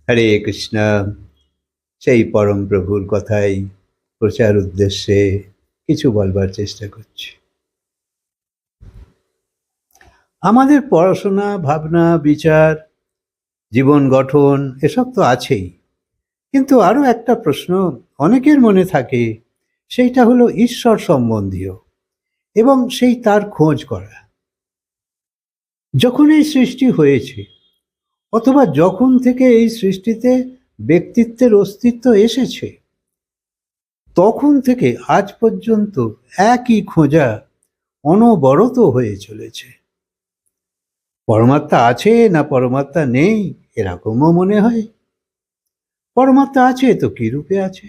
হরে কৃষ্ণ। সেই পরম প্রভুর কথাই প্রচার উদ্দেশ্যে কিছু বলবার চেষ্টা করছি। আমাদের পড়াশোনা, ভাবনা, বিচার, জীবন গঠন এসব তো আছেই, কিন্তু আরো একটা প্রশ্ন অনেকের মনে থাকে, সেইটা হলো ঈশ্বর সম্বন্ধীয় এবং সেই তার খোঁজ করা। যখন এই সৃষ্টি হয়েছে অথবা যখন থেকে এই সৃষ্টিতে ব্যক্তিত্বের অস্তিত্ব এসেছে, তখন থেকে আজ পর্যন্ত একই খোঁজা অনবরত হয়ে চলেছে। পরমাত্মা আছে না পরমাত্মা নেই এরকমও মনে হয়। পরমাত্মা আছে তো কি রূপে আছে?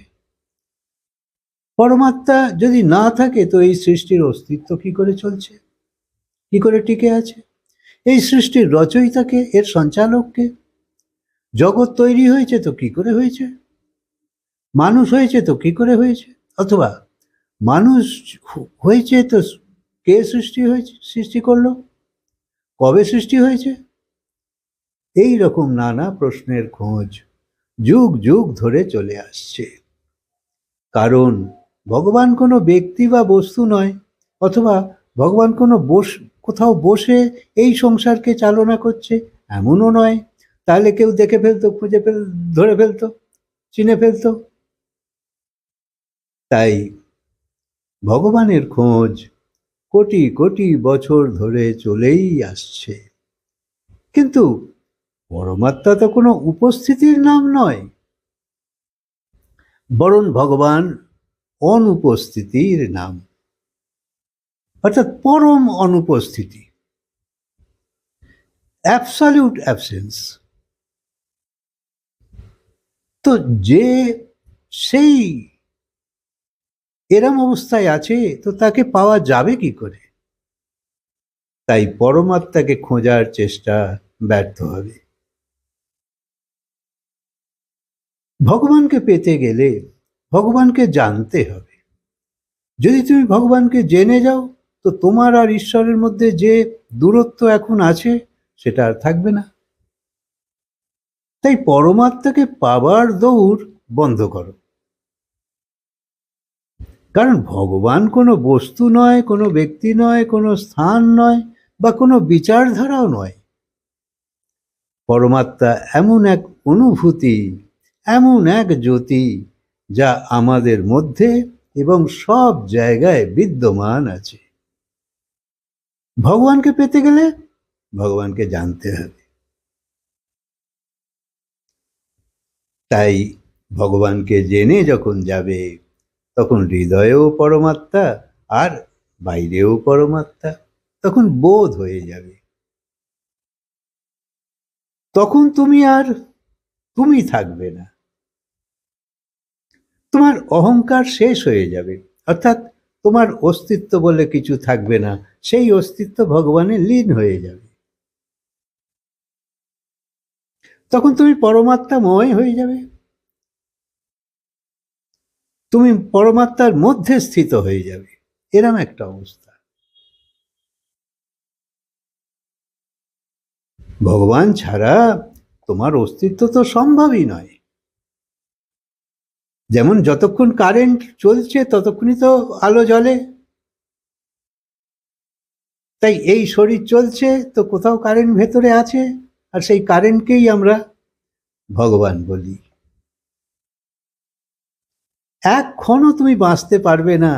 পরমাত্মা যদি না থাকে তো এই সৃষ্টির অস্তিত্ব কি করে চলছে, কি করে টিকে আছে? এই সৃষ্টির রচয়িতাকে, এর সঞ্চালককে? জগৎ তৈরি হয়েছে তো কি করে হয়েছে? মানুষ হয়েছে তো কি করে হয়েছে? অথবা মানুষ হয়েছে তো কে সৃষ্টি করলো? কবে সৃষ্টি হয়েছে? এই রকম নানা প্রশ্নের খোঁজ যুগ যুগ ধরে চলে আসছে। কারণ ভগবান কোনো ব্যক্তি বা বস্তু নয়, অথবা ভগবান কোনো কোথাও বসে এই সংসারকে চালনা করছে এমনও নয়। তাহলে কেউ দেখে ফেলতো, ধরে ফেলতো, চিনে ফেলতো। তাই ভগবানের খোঁজ কোটি কোটি বছর ধরে চলেই আসছে। কিন্তু পরমাত্মা তো কোনো উপস্থিতির নাম নয়, বরং ভগবান অনুপস্থিতির নাম, অর্থাৎ পরম অনুপস্থিতি, অ্যাবসলিউট অ্যাবসেন্স। তো যে সেই এরম অবস্থায় আছে, তো তাকে পাওয়া যাবে কি করে? তাই পরমাত্মাকে খোঁজার চেষ্টা ব্যর্থ হবে। ভগবানকে পেতে গেলে ভগবানকে জানতে হবে। যদি তুমি ভগবানকে জেনে যাও, তো তোমার আর ঈশ্বরের মধ্যে যে দূরত্ব এখন আছে সেটা আর থাকবে না। তাই পরমাত্মাকে পাবার দৌড় বন্ধ করো। কারণ ভগবান কোনো বস্তু নয়, কোনো ব্যক্তি নয়, কোনো স্থান নয়, বা কোনো বিচারধারাও নয়। পরমাত্মা এমন এক অনুভূতি, এমন এক জ্যোতি, যা আমাদের মধ্যে এবং সব জায়গায় বিদ্যমান আছে। ভগবানকে পেতে গেলে ভগবানকে জানতে হবে। তাই ভগবানকে জেনে যখন যাবে, তখন হৃদয়েও পরমাত্মা আর বাইরেও পরমাত্মা, তখন বোধ হয়ে যাবে। তখন তুমি আর তুমি থাকবে না, তোমার অহংকার শেষ হয়ে যাবে, অর্থাৎ তোমার অস্তিত্ব বলে কিছু থাকবে না, সেই অস্তিত্ব ভগবানে লীন হয়ে যাবে। তখন তুমি পরমাত্মাময় হয়ে যাবে, তুমি পরমাত্মার মধ্যে স্থিত হয়ে যাবে। এরম একটা অবস্থা। ভগবান ছাড়া তোমার অস্তিত্ব তো সম্ভবই নয়। যেমন যতক্ষণ কারেন্ট চলছে ততক্ষণই তো আলো জ্বলে। তাই এই শরীর চলছে তো কোথাও কারেন্ট ভেতরে আছে, আর সেই কারেন্টকেই আমরা ভগবান বলি। এক ক্ষণও তুমি বাঁচতে পারবে না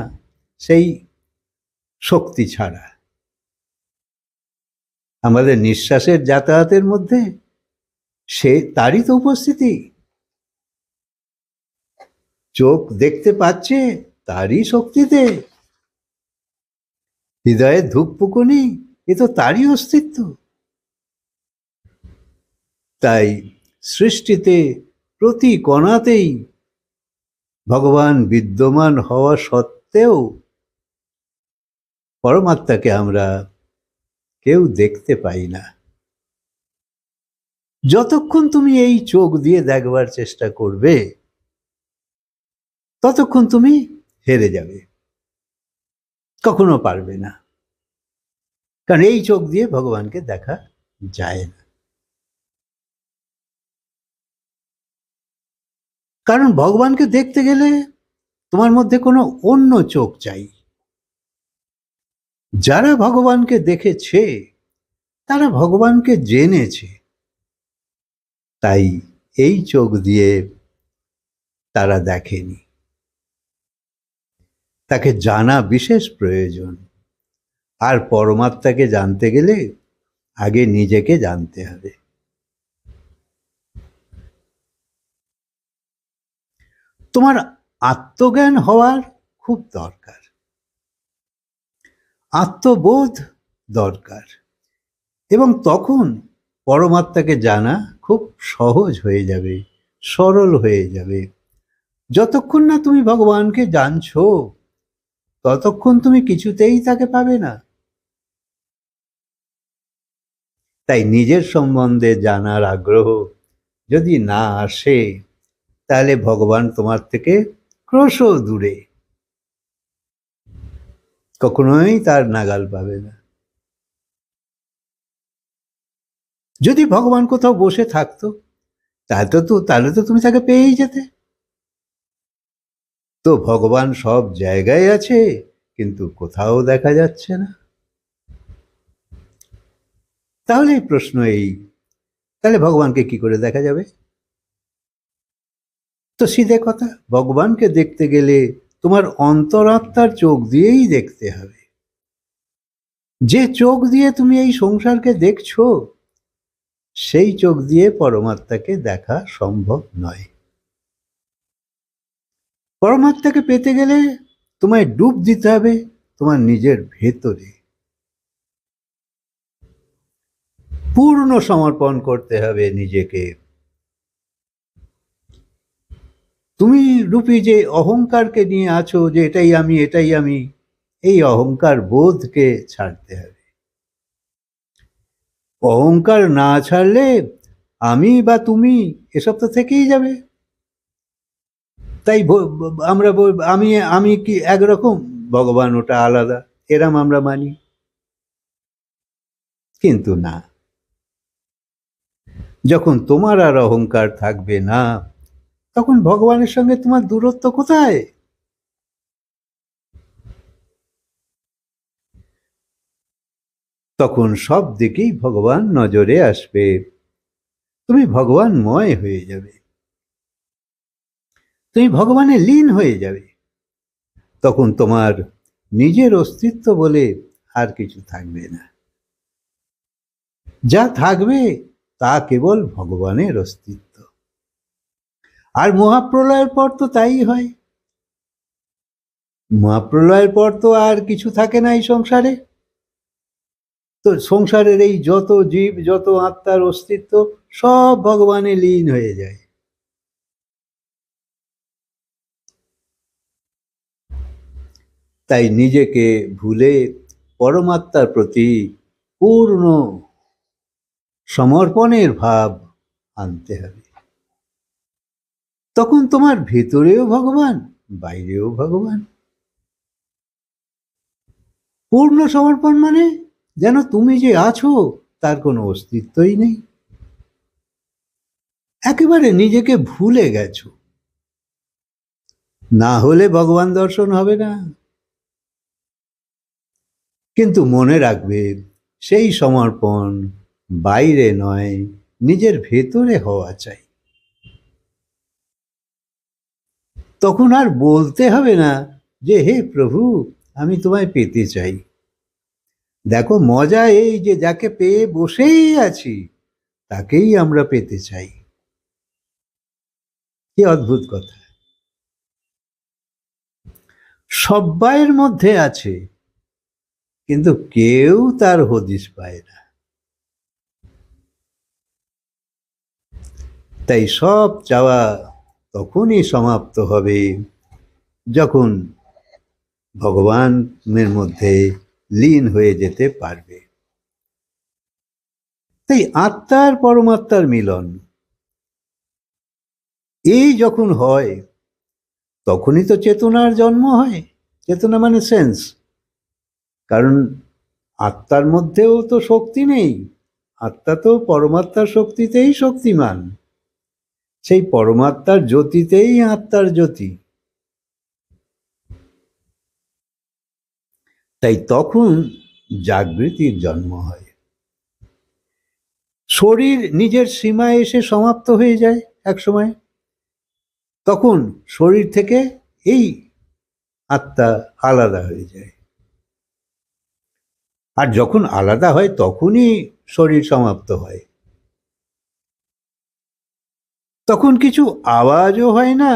সেই শক্তি ছাড়া। আমাদের নিঃশ্বাসের যাতায়াতের মধ্যে সে তারই তো উপস্থিতি। চোখ দেখতে পাচ্ছে তারই শক্তিতে, হৃদয়ে ধূপপুকুনি, এ তো তারই অস্তিত্ব। তাই সৃষ্টিতে প্রতি কণাতেই ভগবান বিদ্যমান হওয়া সত্ত্বেও পরমাত্মাকে আমরা কেউ দেখতে পাই না। যতক্ষণ তুমি এই চোখ দিয়ে দেখবার চেষ্টা করবে, ততক্ষণ তুমি হেরে যাবে, কখনো পারবে না। কারণ এই চোখ দিয়ে ভগবানকে দেখা যায় না। কারণ ভগবানকে দেখতে গেলে তোমার মধ্যে কোনো অন্য চোখ চাই। যারা ভগবানকে দেখেছে তারা ভগবানকে জেনেছে, তাই এই চোখ দিয়ে তারা দেখেনি। তাকে জানা বিশেষ প্রয়োজন। আর পরমাত্মাকে জানতে গেলে আগে নিজেকে জানতে হবে। তোমার আত্মজ্ঞান হওয়ার খুব দরকার, আত্মবোধ দরকার, এবং তখন পরমাত্মাকে জানা খুব সহজ হয়ে যাবে, সরল হয়ে যাবে। যতক্ষণ না তুমি ভগবানকে জানছো ততক্ষণ তুমি কিছুতেই তাকে পাবে না। তাই নিজের সম্বন্ধে জানার আগ্রহ যদি না আসে তাহলে ভগবান তোমার থেকে ক্রোশ দূরে, কখনোই তার নাগাল পাবে না। যদি ভগবান কোথাও বসে থাকতো তাহলে তো তুমি তাকে পেয়েই যেতে। তো ভগবান সব জায়গায় আছে কিন্তু কোথাও দেখা যাচ্ছে না। তাহলে প্রশ্ন এই, তাহলে ভগবানকে কি করে দেখা যাবে? তো সিধে কথা, ভগবানকে দেখতে গেলে তোমার অন্তরাত্মার চোখ দিয়েই দেখতে হবে। যে চোখ দিয়ে তুমি এই সংসারকে দেখছো সেই চোখ দিয়ে পরমাত্মাকে দেখা সম্ভব নয়। পরমাত্মাকে পেতে গেলে তোমায় ডুব দিতে হবে তোমার নিজের ভেতরে, পূর্ণ সমর্পণ করতে হবে নিজেকে। তুমি রূপী যে অহংকারকে নিয়ে আছো যে এটাই আমি এটাই আমি, এই অহংকার বোধকে ছাড়তে হবে। অহংকার না ছাড়লে আমি বা তুমি এসব তো থেকেই যাবে। তাই আমরা আমি আমি কি একরকম, ভগবান ওটা আলাদা, এরম আমরা মানি। কিন্তু না, যখন তোমার আর অহংকার থাকবে না তখন ভগবানের সঙ্গে তোমার দূরত্ব কোথায়? তখন সব দিকেই ভগবান নজরে আসবে, তুমি ভগবানময় হয়ে যাবে, তুমি ভগবানে লীন হয়ে যাবে। তখন তোমার নিজের অস্তিত্ব বলে আর কিছু থাকবে না। যা থাকবে তা কেবল ভগবানের অস্তিত্ব। আর মহাপ্রলয়ের পর তো তাই হয়। মহাপ্রলয়ের পর তো আর কিছু থাকে না এই সংসারে। তো সংসারের এই যত জীব যত আত্মার অস্তিত্ব সব ভগবানে লীন হয়ে যায়। তাই নিজেকে ভুলে পরমাত্মার প্রতি পূর্ণ সমর্পণের ভাব আনতে হবে। তখন তোমার ভেতরেও ভগবান, বাইরেও ভগবান। পূর্ণ সমর্পণ মানে যেন তুমি যে আছো তার কোনো অস্তিত্বই নেই, একেবারে নিজেকে ভুলে গেছো। না হলে ভগবান দর্শন হবে না। কিন্তু মনে রাখবে সেই সমর্পণ বাইরে নয়, নিজের ভেতরে হওয়া চাই। তখন আর বলতে হবে না যে হে প্রভু আমি তোমায় পেতে চাই। দেখো মজা এই যে যাকে পেয়ে বসেই আছি তাকেই আমরা পেতে চাই। কি অদ্ভুত কথা! সব্বাইয়ের মধ্যে আছে কিন্তু কেউ তার হদিশ পায় না। তাই সব চাওয়া তখনই সমাপ্ত হবে যখন ভগবানের মধ্যে লীন হয়ে যেতে পারবে। তাই আত্মার পরমাত্মার মিলন এই যখন হয় তখনই তো চেতনার জন্ম হয়। চেতনা মানে সেন্স। কারণ আত্মার মধ্যেও তো শক্তি নেই, আত্মা তো পরমাত্মার শক্তিতেই শক্তিমান। সেই পরমাত্মার জ্যোতিতেই আত্মার জ্যোতি। তাই তখন জাগৃতির জন্ম হয়। শরীর নিজের সীমায় এসে সমাপ্ত হয়ে যায় এক সময়, তখন শরীর থেকে এই আত্মা আলাদা হয়ে যায়। আর যখন আলাদা হয় তখনই শরীর সমাপ্ত হয়। তখন কিছু আওয়াজও হয় না,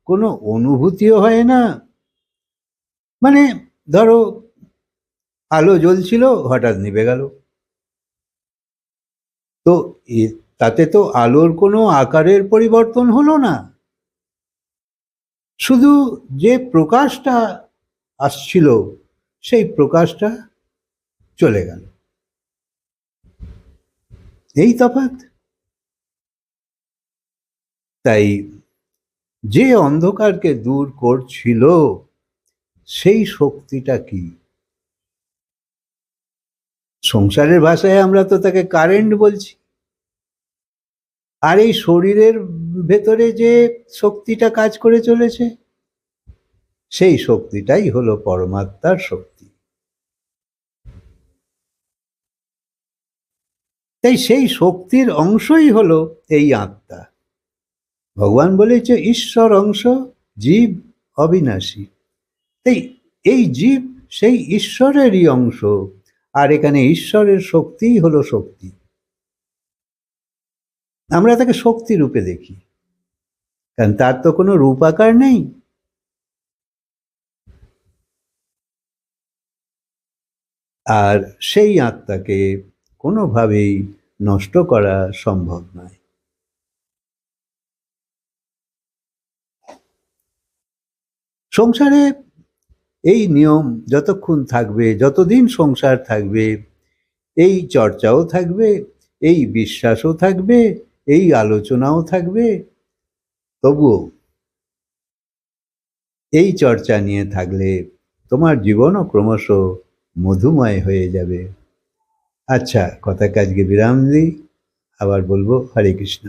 কোনো অনুভূতিও হয় না। মানে ধরো আলো জ্বলছিল, হঠাৎ নিভে গেল, তো তাতে তো আলোর কোনো আকারের পরিবর্তন হলো না, শুধু যে প্রকাশটা আসছিল সেই প্রকাশটা চলে গেল। এই তফাৎ। তাই যে অন্ধকারকে দূর করছিল সেই শক্তিটা কি? সংসারের ভাষায় আমরা তো তাকে কারেন্ট বলছি। আর এই শরীরের ভেতরে যে শক্তিটা কাজ করে চলেছে সেই শক্তিটাই হলো পরমাত্মার শক্তি। তাই সেই শক্তির অংশই হলো এই আত্মা। ভগবান বলেছে ঈশ্বর অংশ, জীব অবিনাশী। তাই এই জীব সেই ঈশ্বরেরই অংশ, আর এখানে ঈশ্বরের শক্তিই হলো শক্তি। আমরা তাকে শক্তি রূপে দেখি, কারণ তার তো কোনো রূপ আকার নেই। আর সেই আত্মাকে কোনোভাবেই নষ্ট করা সম্ভব নয়। সংসারে এই নিয়ম যতক্ষণ থাকবে, যতদিন সংসার থাকবে, এই চর্চাও থাকবে, এই বিশ্বাসও থাকবে, এই আলোচনাও থাকবে। তবুও এই চর্চা নিয়ে থাকলে তোমার জীবনও ক্রমশ মধুময় হয়ে যাবে। আচ্ছা, কথাকে আজকে বিরাম দিই, আবার বলবো হরে কৃষ্ণ।